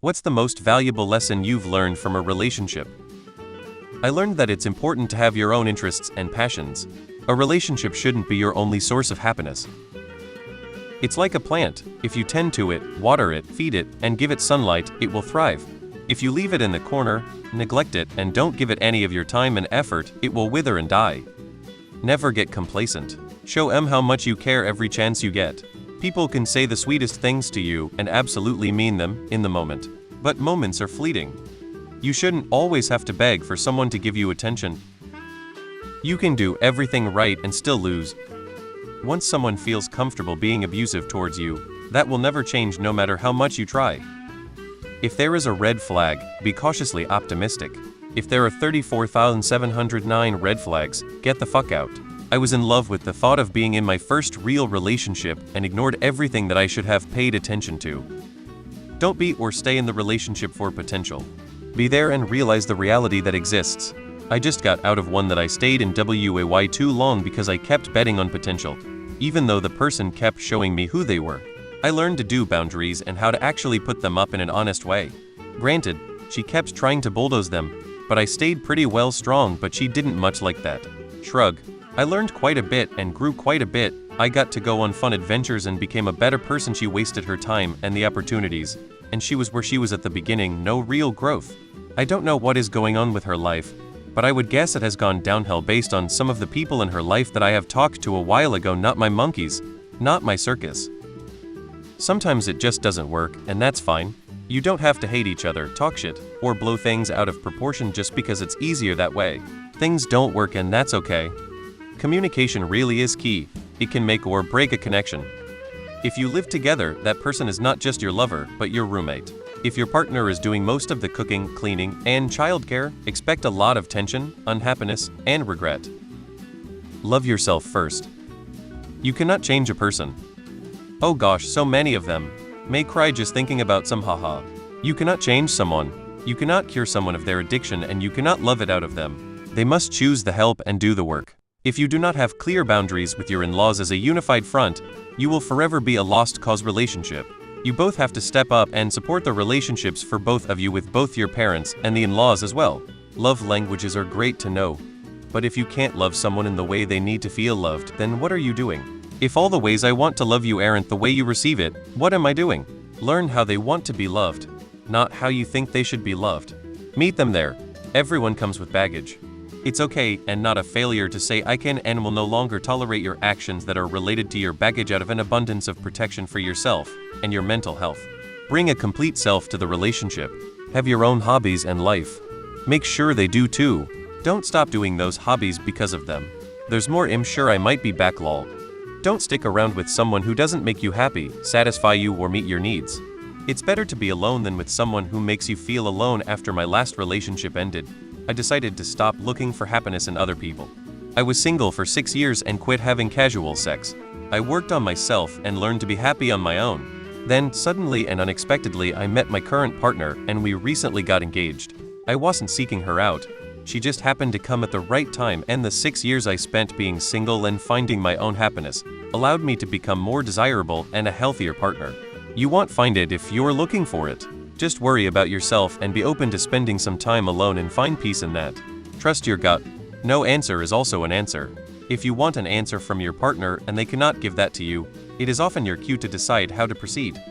What's the most valuable lesson you've learned from a relationship? I learned that it's important to have your own interests and passions. A relationship shouldn't be your only source of happiness. It's like a plant. If you tend to it, water it, feed it, and give it sunlight, it will thrive. If you leave it in the corner, neglect it, and don't give it any of your time and effort, it will wither and die. Never get complacent. Show them how much you care every chance you get. People can say the sweetest things to you and absolutely mean them in the moment. But moments are fleeting. You shouldn't always have to beg for someone to give you attention. You can do everything right and still lose. Once someone feels comfortable being abusive towards you, that will never change no matter how much you try. If there is a red flag, be cautiously optimistic. If there are 34,709 red flags, get the fuck out. I was in love with the thought of being in my first real relationship and ignored everything that I should have paid attention to. Don't be or stay in the relationship for potential. Be there and realize the reality that exists. I just got out of one that I stayed in way too long because I kept betting on potential, even though the person kept showing me who they were. I learned to do boundaries and how to actually put them up in an honest way. Granted, she kept trying to bulldoze them, but I stayed pretty well strong, but she didn't much like that. Shrug. I learned quite a bit and grew quite a bit. I got to go on fun adventures and became a better person. She wasted her time and the opportunities, and she was where she was at the beginning, no real growth. I don't know what is going on with her life, but I would guess it has gone downhill based on some of the people in her life that I have talked to a while ago. Not my monkeys, not my circus. Sometimes it just doesn't work, and that's fine. You don't have to hate each other, talk shit, or blow things out of proportion just because it's easier that way. Things don't work, and that's okay. Communication really is key. It can make or break a connection. If you live together, that person is not just your lover, but your roommate. If your partner is doing most of the cooking, cleaning, and childcare, expect a lot of tension, unhappiness, and regret. Love yourself first. You cannot change a person. Oh gosh, so many of them. May cry just thinking about some haha. You cannot change someone. You cannot cure someone of their addiction, and you cannot love it out of them. They must choose the help and do the work. If you do not have clear boundaries with your in-laws as a unified front, you will forever be a lost cause relationship. You both have to step up and support the relationships for both of you with both your parents and the in-laws as well. Love languages are great to know. But if you can't love someone in the way they need to feel loved, then what are you doing? If all the ways I want to love you aren't the way you receive it, what am I doing? Learn how they want to be loved, not how you think they should be loved. Meet them there. Everyone comes with baggage. It's okay and not a failure to say I can and will no longer tolerate your actions that are related to your baggage out of an abundance of protection for yourself and your mental health. Bring a complete self to the relationship. Have your own hobbies and life. Make sure they do too. Don't stop doing those hobbies because of them. There's more. I'm sure I might be back lol. Don't stick around with someone who doesn't make you happy, satisfy you, or meet your needs. It's better to be alone than with someone who makes you feel alone. After my last relationship ended, I decided to stop looking for happiness in other people. I was single for 6 years and quit having casual sex. I worked on myself and learned to be happy on my own. Then, suddenly and unexpectedly, I met my current partner and we recently got engaged. I wasn't seeking her out. She just happened to come at the right time, and the 6 years I spent being single and finding my own happiness allowed me to become more desirable and a healthier partner. You won't find it if you're looking for it. Just worry about yourself and be open to spending some time alone and find peace in that. Trust your gut. No answer is also an answer. If you want an answer from your partner and they cannot give that to you, it is often your cue to decide how to proceed.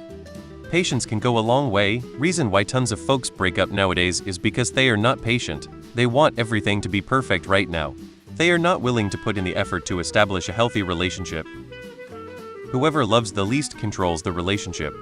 Patience can go a long way. Reason why tons of folks break up nowadays is because they are not patient. They want everything to be perfect right now. They are not willing to put in the effort to establish a healthy relationship. Whoever loves the least controls the relationship.